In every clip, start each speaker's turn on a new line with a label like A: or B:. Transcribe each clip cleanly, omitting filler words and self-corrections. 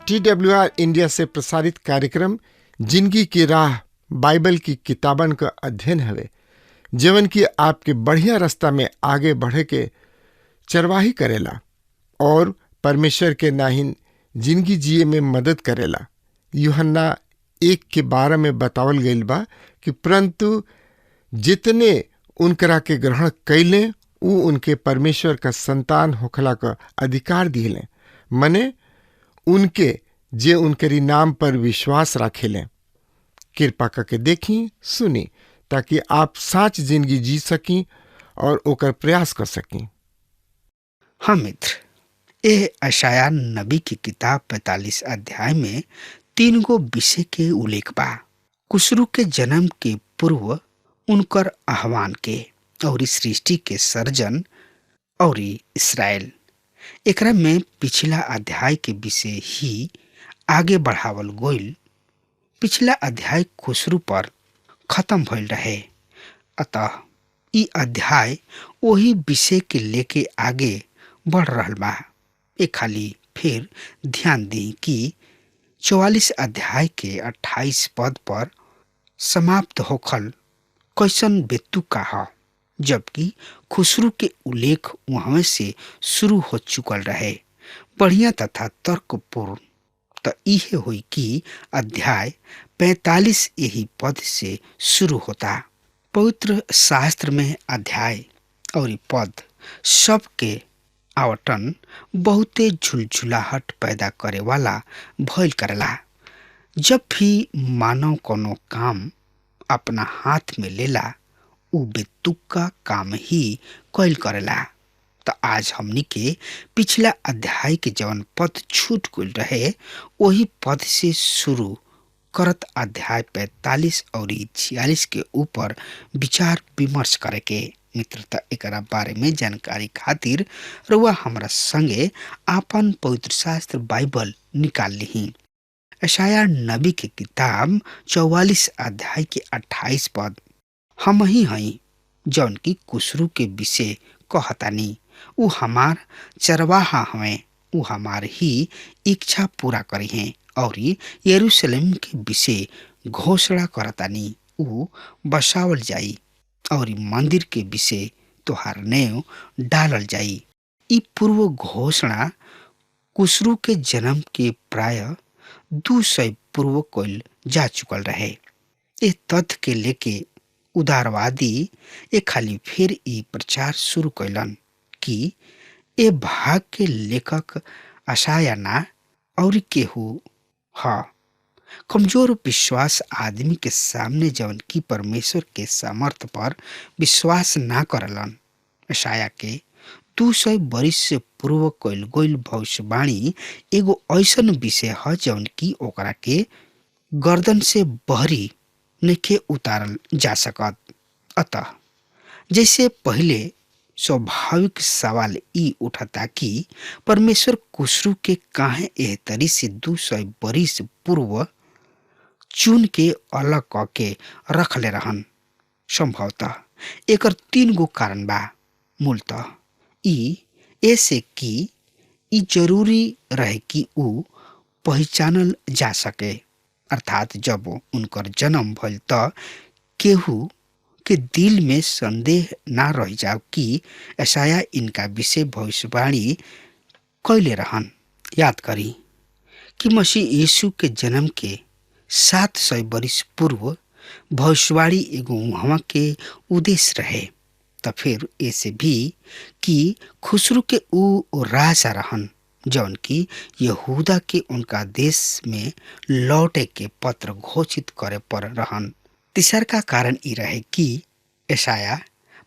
A: TWR India से प्रसारित कार्यक्रम जिंदगी की राह बाइबल की किताबन का अध्ययन हवे, जीवन की आपके बढ़िया रास्ता में आगे बढ़े के चरवाही करेला और परमेश्वर के नाहिन जिंदगी जिए में मदद करेला। यूहन्ना 1:12 में बतावल गईल बा कि परंतु जितने उनकरा के ग्रहण कैले उ उनके परमेश्वर का संतान होखला का अधिकार दिले, मने उनके जे उनके नाम पर विश्वास रखेले। कृपा करके देखी सुनी ताकि आप सच जिंदगी जी सकी और ओकर प्रयास कर सकी।
B: हाँ मित्र, यह यशायाह नबी की किताब 45 अध्याय में 3 गो विषय के उल्लेख बा। कुशरू के जन्म के पूर्व उनकर आह्वान के और सृष्टि के सर्जन और इसराइल। एकरा में पिछला अध्याय के विषय ही आगे बढ़ावल गोइल। पिछला अध्याय खुसरू पर खत्म भइल रहे, अतः ई अध्याय वही विषय के लेके आगे बढ़ रहल बा। एक खाली फिर ध्यान दी कि 44 अध्याय के 28 पद पर समाप्त होखल कैसन बेतु का है, जबकि खुसरू के उल्लेख वहां से शुरू हो चुकल रहे। बढ़िया तथा तर्कपूर्ण तो यह हुई कि अध्याय 45 यही पद से शुरू होता। पवित्र शास्त्र में अध्याय और पद सब के आवटन बहुते झुलझुलाहट पैदा करे वाला भइल करेला। जब भी मानव कोनो काम अपना हाथ में लेला उ बेतुका काम ही कैल करेला। तो आज हमनी के पिछला अध्याय के जवन पद छूट गइल रहे वही पद से शुरू करत अध्याय 45 और 46 के ऊपर विचार विमर्श करे के। मित्रता एकरा बारे में जानकारी खातिर रुआ हमरा संगे आपन पवित्र शास्त्र बाइबल निकाल ली। यशायाह नबी की किताब 44 अध्याय के 28 पद, हम ही हई जौन की कुशरू के विषय कहतानी, उ हमार चरवाहा हमें, उ हमार ही इच्छा पूरा करी हैं और यरूशलेम के विषय घोषणा करतानी, उ बसावल जाई और मंदिर के विषय तोहार नेव डालल जाई। ई पूर्व घोषणा कुशरू के जन्म के प्राय 200 पूर्व कइल जा चुकल रहे। ए तथ्य के लेके उदारवादी एक खाली फिर ई प्रचार शुरू कैलन कि ए भाग के लेखक यशायाह ना और केहू ह। कमजोर विश्वास आदमी के सामने जवन की परमेश्वर के सामर्थ पर विश्वास ना करलन। यशायाह के 200 वर्ष से पूर्व कइल गइल भविष्यवाणी एगो ऐसन विषय है जवन की ओकरा के गर्दन से बहरी नइखे उतारल जा सकत। अतः जैसे पहले स्वाभाविक सवाल ई उठता कि परमेश्वर कुशरू के काहे एह तरी से 200 वर्ष पूर्व चुन के अलग क के रखले रहन। संभवतः एकर 3 गो कारण बा। मूलतः ई ऐसे कि ई जरूरी रहे कि उ पहचानल जा सके, अर्थात जब उनकर जन्म भइल त केहू के दिल में संदेह ना रह जाओ कि यशायाह इनका विषय भविष्यवाणी कैले रहन। याद करी कि मसीह यीशु के जन्म के 700 वर्ष पूर्व भविष्यवाणी एगो वहाँ के उद्देश्य रहे। तो फिर ऐसे भी कि खुसरू के उ राजा रहन जौन की यहूदा के उनका देश में लौटे के पत्र घोषित करे पर रहन। तीसर का कारण ई रहे कि यशायाह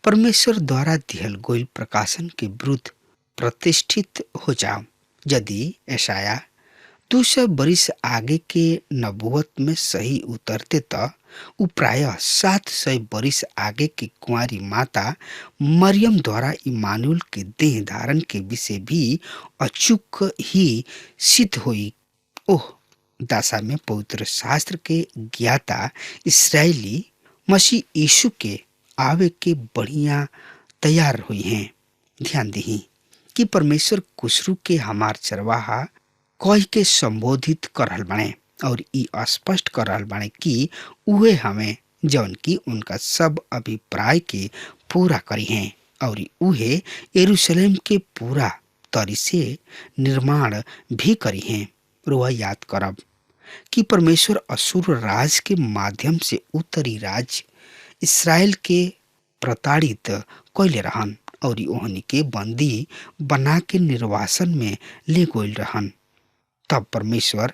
B: परमेश्वर द्वारा दिहल गइल प्रकाशन के विरुद्ध प्रतिष्ठित हो जाओ। यदि यशायाह 200 वर्ष आगे के नबूवत में सही उतरते त उ प्राय 700 वर्ष आगे के कुंवारी माता मरियम द्वारा इमानुएल के देह धारण के विषय भी अचूक ही सिद्ध हुई। ओह दशा में पवित्र शास्त्र के ज्ञाता इसराइली मसीह यीशु के आवे के बढ़िया तैयार हुई हैं। ध्यान दी कि परमेश्वर कुशरू के हमार चरवाहा कह के संबोधित कर रहल बाणे और ई स्पष्ट कर रहल बाणे कि उहे हमें जौन की उनका सब अभिप्राय के पूरा करी हैं और उहे यरूशलेम के पूरा तरी से निर्माण भी करी हैं। रुआ याद करब कि परमेश्वर असुर राज के माध्यम से उत्तरी राज्य इसराइल के प्रताड़ित कैले रहन और ओहनी के बंदी बना के निर्वासन में ले गइल रहन। तब परमेश्वर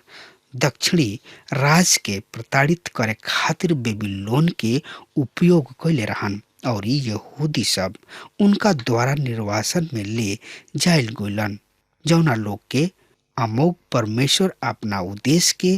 B: दक्षिणी राज के प्रताड़ित करे खातिर बेबीलोन के उपयोग कैले रहन और यहूदी सब उनका द्वारा निर्वासन में ले जायल गइलन, जौना लोग के अमोघ परमेश्वर अपना उद्देश्य के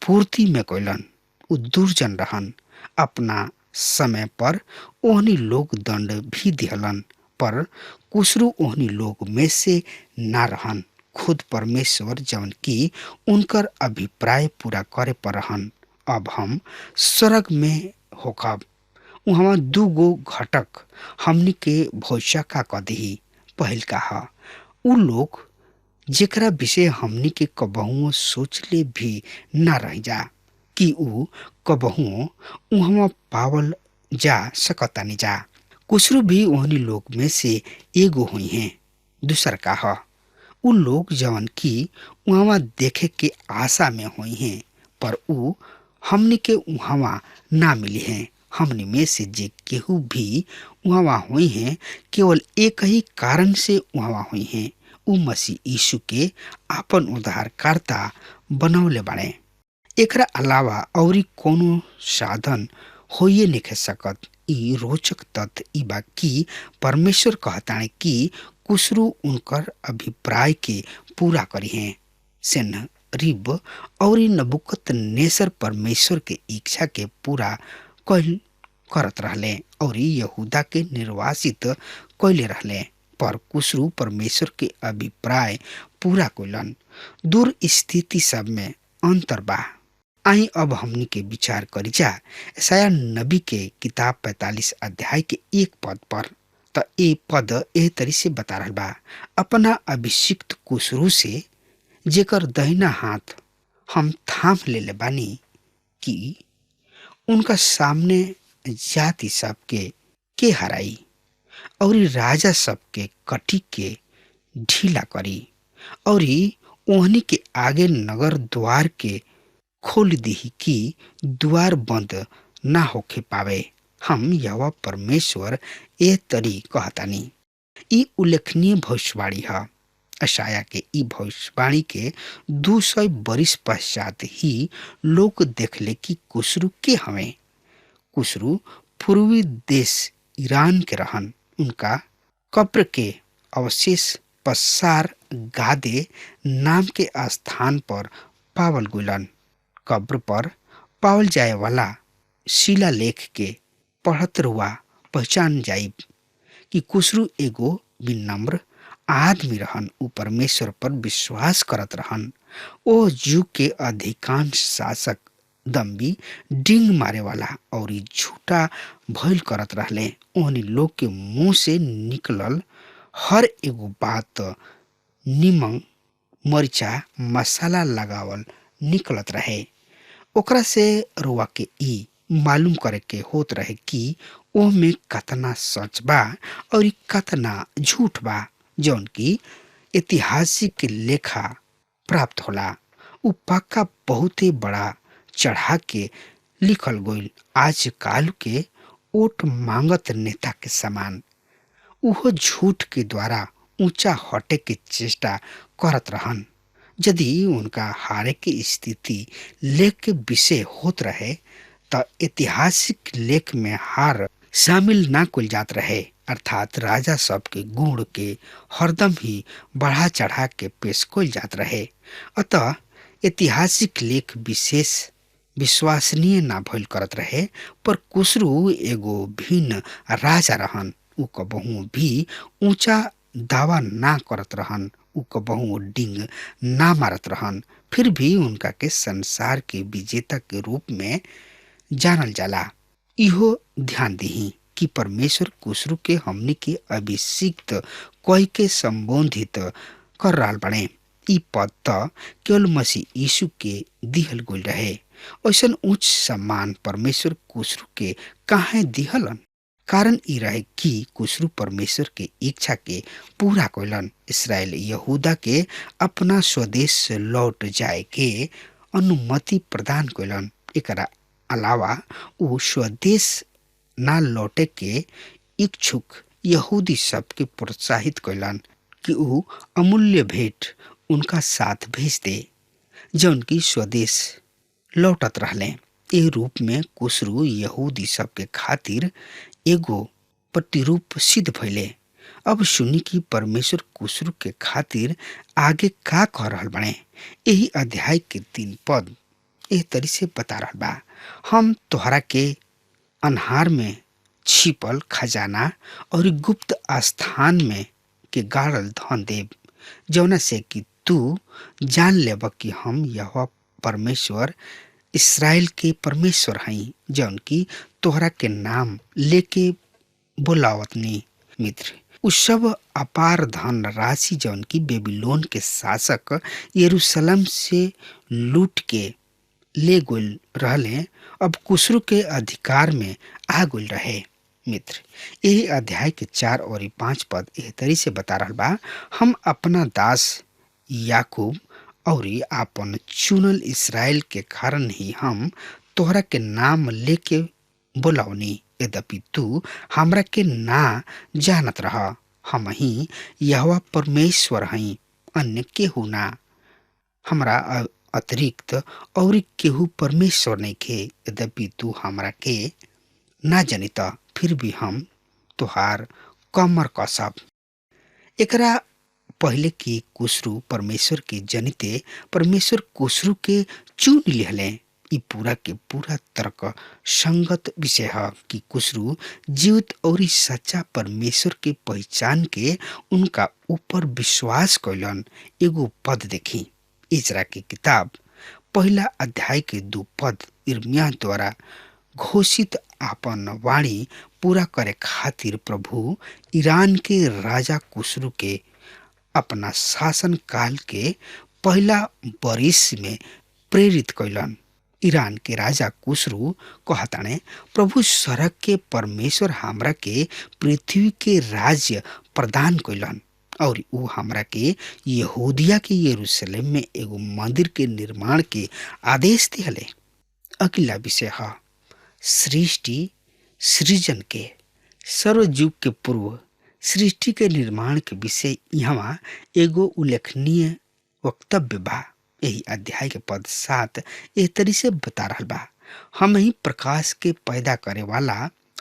B: पूर्ति में कैलन। उ दुर्जन रहन। अपना समय पर ओहनी लोग दंड भी दिहलन, पर कुसरू ओहनी लोग में से ना रहन। खुद परमेश्वर जौन की उनकर अभिप्राय पूरा करे पर रहन। अब हम स्वर्ग में होखब, वहाँ दूगो घटक हमनी के भविष्य का कदही। पहिल का उ लोग जेकरा विषय हमनी के कबहुओ सोचले भी ना रह जा कि उ कबहुओ वहाँ पावल जा सकतानी जा। कुसरू भी ओहनी लोग में से एगो हुई हैं। दूसर का उ लोग जवन की वहाँ देखे के आशा में हुई हैं, पर उ हमनी के वहाँ ना मिली हैं। हमनी में से जे केहू भी वहाँ हुई हैं केवल एक ही कारण से वहाँ हुई हैं, उ मसीह यीशु के आपन उद्धारकर्ता बनौले बाड़े। एकरा अलावा औरी कोनो साधन होइए नहीं सकत। ई रोचक तथ्य ई बा कि परमेश्वर कहताणे कि कुसरू उनकर अभिप्राय के पूरा करी हैं। सेनरीब और नबुकदनेस्सर परमेश्वर के इच्छा के पूरा करत रहले और यहूदा के निर्वासित कैले रहले, पर कुसरू परमेश्वर के अभिप्राय पूरा कैलन। दूर स्थिति सब में अंतर बा। आई अब हमनी के विचार करी जा यशायाह नबी के किताब 45 अध्याय के 1 पद पर। त ए पद एह तरी से बता रहल बा, अपना अभिषिक्त कुसरू से जेकर दहिना हाथ हम थाम ले बानी कि उनका सामने जाति सबके के हराई और राजा सबके कटी के ढीला करी और ओहनी के आगे नगर द्वार के खोल दी कि द्वार बंद ना होके पावे। हम यहोवा परमेश्वर ए तरी कहतानी। ई उल्लेखनीय भविष्यवाणी है। यशायाह के ई भविष्यवाणी के 200 बरिस पश्चात ही लोग देखले कि कुसरू के हमें। कुसरू पूर्वी देश ईरान के रहन। उनका कब्र के अवशेष पसार गादे नाम के स्थान पर पावल गुलन। कब्र पर पावल जाए वाला शिलालेख के पढ़त रुआ पहचान जाइब कि कुसरू एगो विनम्र आदमी रहन। उ परमेश्वर पर विश्वास करत रहन। ओ युग के अधिकांश शासक दम्बी डिंग मारे वाला और झूठा भइल करत रहले। ओहनी लोग के मुंह से निकलल हर एगो बात निमन मरिचा मसाला लगावल निकलत रहे। ओकरा से रुआ के ई मालूम करे के होत रहे कि ओह में कतना सच बा और कतना झूठ बा, जौन की ऐतिहासिक लेखा प्राप्त होला। उ पक्का बहुते बड़ा चढ़ा के लिखल गइल आज काल के ओट मांगत नेता के समान। उहो झूठ के द्वारा ऊंचा हटे के चेष्टा करत रहन। यदि उनका हारे की स्थिति लेख के विषय होत रहे तो ऐतिहासिक लेख में हार शामिल ना कुल जात रहे, अर्थात राजा सब के गुण के हरदम ही बढ़ा चढ़ा के पेश कुल जात रहे। अतः ऐतिहासिक लेख विशेष विश्वसनीय ना भइल करत रहे। पर कुसरू एगो भिन्न राजा रहन। उ कबहू भी ऊंचा दावा ना करत रहन। उ कबहू डिंग ना मारत रहन। फिर भी उनका के संसार के विजेता के रूप में जानल जाला। इहो ध्यान दही कि परमेश्वर कुसरू के हमनी के अभिषिक्त कह के संबोधित कर रहल बने। ई पद त केवल मसीह यीशु के दिहल गइल रहे। ऐसन उच्च सम्मान परमेश्वर कुशरू के काहे दिहलन? कारण ई रहे कि कुशरू परमेश्वर के इच्छा के पूरा कइलन। इसराइल यहूदा के अपना स्वदेश से लौट जाए के अनुमति प्रदान कइलन। एकरा अलावा ऊ स्वदेश ना लौटे के इच्छुक यहूदी सब के प्रोत्साहित कइलन कि ऊ अमूल्य भेंट उनका साथ भेज दे जौन की स्वदेश लौटत रहले। ए रूप में कुशरू यहूदी सब के खातिर एगो प्रतिरूप सिद्ध भइले। अब सुनी कि परमेश्वर कुशरू के खातिर आगे का कह रहल बने। यही अध्याय के 3 पद एह तरी से बता रहल बा, हम तोहरा के अन्हार में छिपल खजाना और गुप्त स्थान में के गाड़ल धन देव, जौना से कि तू जान लेब कि हम यहोवा परमेश्वर इस्राएल के परमेश्वर हई, जौन की तोहरा के नाम लेके बोलावतनी। मित्र, उ सब अपार धन राशि जौन की बेबीलोन के शासक यरूशलेम से लूट के ले गोल रहले, अब कुशरू के अधिकार में आ गोल रहे। मित्र, यही अध्याय के 4 और 5 पद एह तरी से बता रहल बा, हम अपना दास याकूब और आपन चुनल इस्राएल के कारण ही हम तोहरा के नाम लेके बोलावनी। यद्यपि तू हमरा के ना जानत रह, हम ही यहोवा परमेश्वर हई, अन्य केहू ना। हमरा अतिरिक्त और केहू परमेश्वर नहीं खे। यद्यपि तू हमरा के ना जनित, फिर भी हम तोहार कमर कसब। एकरा पहले कि कुशरू परमेश्वर के जनिते परमेश्वर कुशरू के चुन लिहले। ई पूरा के पूरा तर्क संगत विषय है कि कुशरू जीवित और सच्चा परमेश्वर के पहचान के उनका ऊपर विश्वास कैलन। एगो पद देखी, इजरा की किताब 1 अध्याय के 2 पद यिर्मयाह द्वारा घोषित आपन वाणी पूरा करे खातिर प्रभु ईरान के राजा कुशरू के अपना शासन काल के पहला बरिस में प्रेरित कैलन। ईरान के राजा कुशरू कहताने, प्रभु स्वर्ग के परमेश्वर हमरा के पृथ्वी के राज्य प्रदान कैलन और ऊ हमरा के यहूदिया के यरूशलेम में एगो मंदिर के निर्माण के आदेश दिहले। अगला विषय है सृष्टि सृजन के सर्वयुग के पूर्व सृष्टि के निर्माण के विषय यहाँ एगो उल्लेखनीय वक्तव्य बा। यही अध्याय के पद 7 एह तरी से बता रहल बा, हम ही प्रकाश के पैदा करे वाला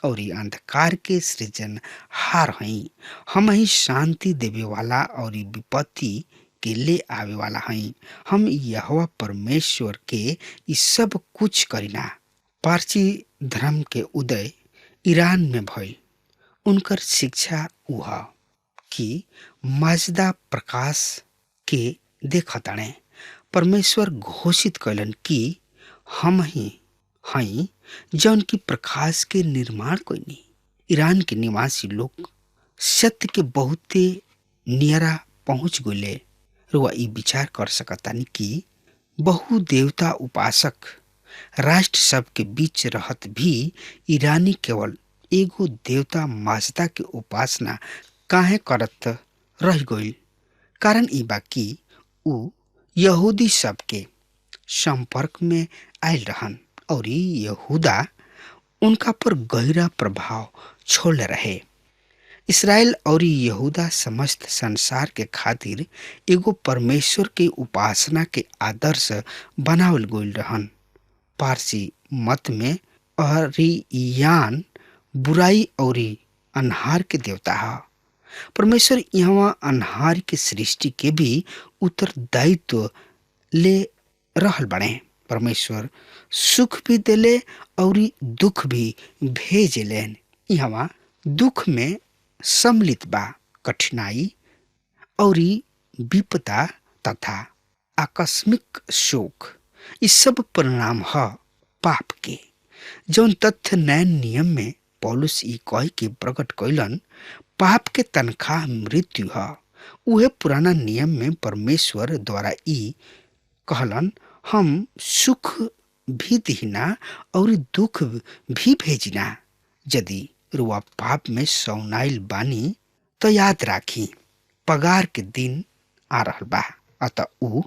B: और अंधकार के सृजन हार हई, हम ही शांति देवे वाला और विपत्ति के ले आवे वाला हई। हम यहोवा परमेश्वर के ई सब कुछ करीना। पारसी धर्म के उदय ईरान में भइल। उनकर शिक्षा उह कि मजदा प्रकाश के देखताणे। परमेश्वर घोषित कैलन कि हम ही हई जौन की प्रकाश के निर्माण कोइनी। ईरान के निवासी लोग सत्य के बहुते नियरा पहुंच गए। रुआ ई विचार कर सकतानी कि बहु देवता उपासक राष्ट्र सब के बीच रहत भी ईरानी केवल एगो देवता मजदा के उपासना काहे करत रह गइल। कारण ई बा कि ऊ यहूदी सब के संपर्क में आयल रहन और यहूदा उनका पर गहरा प्रभाव छोड़ले रहे। इसराइल और यहूदा समस्त संसार के खातिर एगो परमेश्वर के उपासना के आदर्श बनावल गइल रहन। पारसी मत में अरियान बुराई और अनहार के देवता है। परमेश्वर यहाँ अनहार के सृष्टि के भी उत्तरदायित्व ले रहल बने। परमेश्वर सुख भी देले और दुख भी भेजेलेन। यहाँ दुख में सम्मिलित बा कठिनाई और विपदा तथा आकस्मिक शोक। इस सब परिणाम है पाप के, जौन तथ्य नए नियम में पौलुस ई कह के प्रकट कैलन, पाप के तनख्वाह मृत्यु है उहे पुराना नियम में परमेश्वर द्वारा ई कहलन, हम सुख भी दीना और दुख भी भेजिना। यदि रुआ पाप में सौनाइल बानी तो याद राखी पगार के दिन आ रहल बा। अतः ऊ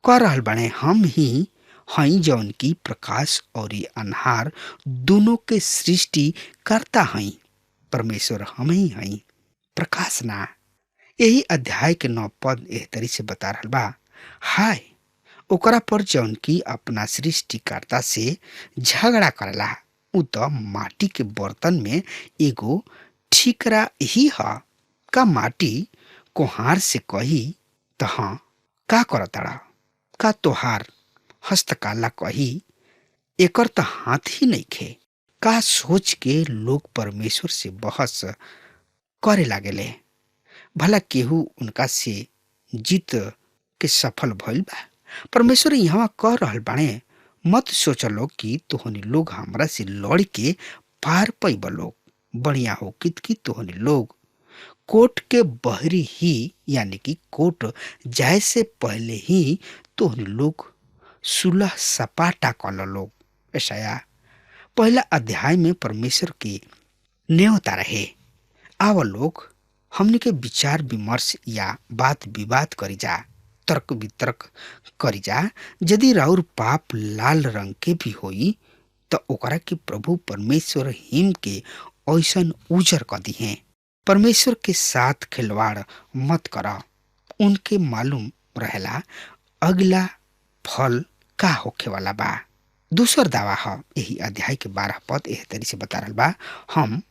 B: कह रहल बाने, हम ही हई जौन की प्रकाश और अन्हार दोनों के सृष्टि करता हई। परमेश्वर हम ही हई, प्रकाश ना। यही अध्याय के 9 पद एह तरी से बता रहल बा, हाय ओकरा पर जौन की अपना सृष्टिकर्ता से झगड़ा करला। उ तो माटी के बर्तन में एगो ठीकरा ही ह। का माटी कोहार से कही तो हाँ का करताड़ा, का तोहार हस्तकाला कही एकर तो हाथ ही नहीं खे। का सोच के लोग परमेश्वर से बहस करे लागेले, भला केहू उनका से जीत के सफल भइल बा। परमेश्वर यहाँ कह रहल बाणे, मत सोचलो कि तोहनी लोग हमरा से लड़ के पार पैब लोग। बढ़िया हो कि तोहनी लोग कोर्ट के बहरी ही यानी कि कोर्ट जाए से पहले ही तोहनी लोग सुलह सपाटा कल लोग। यशायाह पहला अध्याय में परमेश्वर के न्योता रहे, आव लोग हमने के विचार विमर्श या बात विवाद करी जा, तर्क वितर्क करी जा। यदि राउर पाप लाल रंग के भी होई तो ओकरा के प्रभु परमेश्वर हिम के ऐसन उजर कर दी है। परमेश्वर के साथ खिलवाड़ मत करा, उनके मालूम रहेला अगला फल का होखे वाला बा। दूसर दावा है यही अध्याय के 12 पद एह तरी से बता रहल बा, हम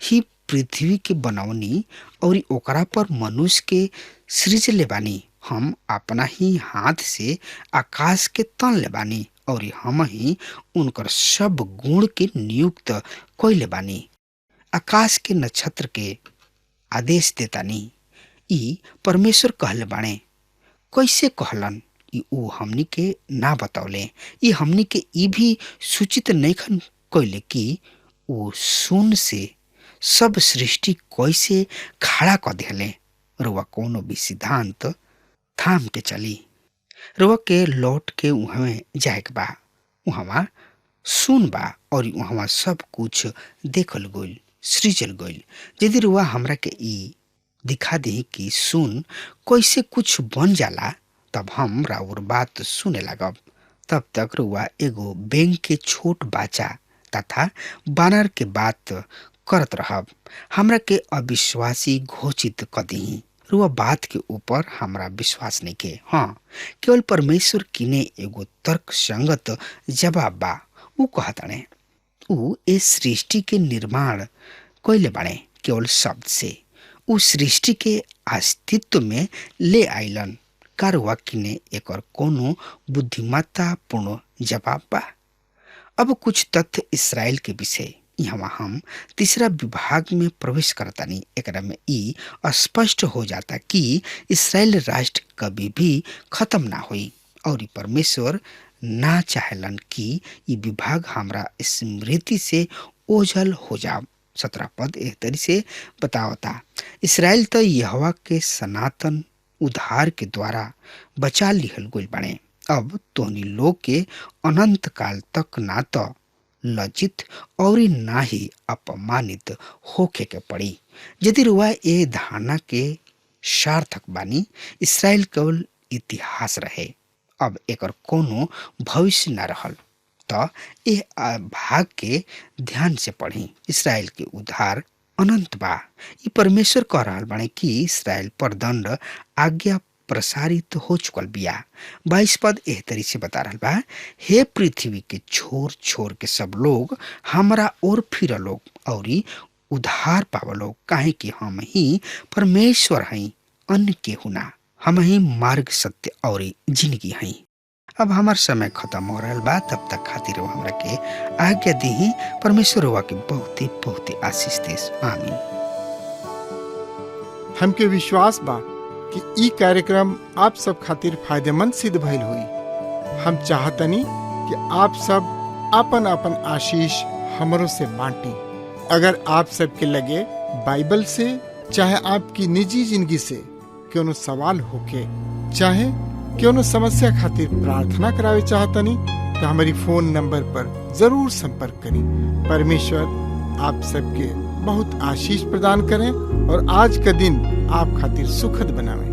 B: ही पृथ्वी के बनौनी और ओकरा पर मनुष्य के सृजले बानी। हम अपना ही हाथ से आकाश के तन ले बानी और हम ही उनकर सब गुण के नियुक्त कइले बानी। आकाश के नक्षत्र के आदेश देतानी। ई परमेश्वर कहले बाणे। कैसे कहलन ई ऊ हमनी के ना बतौले। ई हमनी के ई भी सूचित नइखन कइले कि ऊ शून्य से सब सृष्टि कैसे खड़ा कर दिले। रुआ कोनो भी सिद्धांत थाम के चली, रुआ के लौट के उहवे जाए के बा। उहवा सुन बा और उहवा सब कुछ देखल गइल, सृजल गइल। यदि रुआ हमरा के ई दिखा दे कि सुन कैसे कुछ बन जाला, तब हम राउर बात सुने लगब। तब तक रुआ एगो बैंक के छोट बच्चा तथा बानर के बात करत रहब। हमरा के अविश्वासी घोषित कर दी। रुआ बात के ऊपर हमरा विश्वास नहीं के। हाँ, केवल परमेश्वर किने एगो तर्क संगत जवाब बा। ऊ कहताने ऊ इस सृष्टि के निर्माण कइले बाणे केवल शब्द से। ऊ सृष्टि के अस्तित्व में ले आइलन। कारुआ किने एकर कोनो बुद्धिमत्ता पूर्ण जवाब बा। अब कुछ तथ्य इसराइल के विषय। यहाँ हम तीसरा विभाग में प्रवेश करतानी। एकरा में ई स्पष्ट हो जाता कि इसराइल राष्ट्र कभी भी खत्म ना हुई और परमेश्वर ना चाहलन कि ये विभाग हमरा स्मृति से ओझल हो जाओ। 17 पद एक तरी से बतावता, इसराइल तो यहोवा के सनातन उद्धार के द्वारा बचा लिहल गइल बाणे। अब तोहनी लोग के अनंत काल तक ना तो लज्जित और ना ही अपमानित होके के पड़ी। यदि रुआ ए धारणा के सार्थक बानी, इसराइल केवल इतिहास रहे, अब एकर कोनो भविष्य न रहल, तो ए भाग के ध्यान से पढ़ी। इसराइल के उद्धार अनंत बा। ई परमेश्वर कह रहल बाणे कि इसराइल पर दंड आज्ञा प्रसारित हो चुकल बिया। 22 पद एह तरी से बता रहल बा, हे पृथ्वी के छोर छोर के सब लोग हमरा ओर फिर लोग और उद्धार पाव लोग, काहे कि हम ही परमेश्वर हई, अन्य केहू ना। हम ही मार्ग सत्य और जिंदगी हई। अब हमार समय खत्म हो रहा बा, तब तक खातिर वो हमरा के आज्ञा दी। परमेश्वर हुआ के बहुत ही आशीष देस। आमीन।
A: हमके विश्वास बा कि ई कार्यक्रम आप सब खातिर फायदेमंद सिद्ध भइल हुई। हम चाहतनी कि आप सब आपन आपन आशीष हमरों से बांटी। अगर आप सबके लगे बाइबल से चाहे आपकी निजी जिंदगी से क्यों सवाल होके, चाहे क्यों समस्या खातिर प्रार्थना करावे चाहतनी, तो हमारी फोन नंबर पर जरूर संपर्क करें। परमेश्वर आप सबके बहुत आशीष प्रदान करें और आज का दिन आप खातिर सुखद बनावे।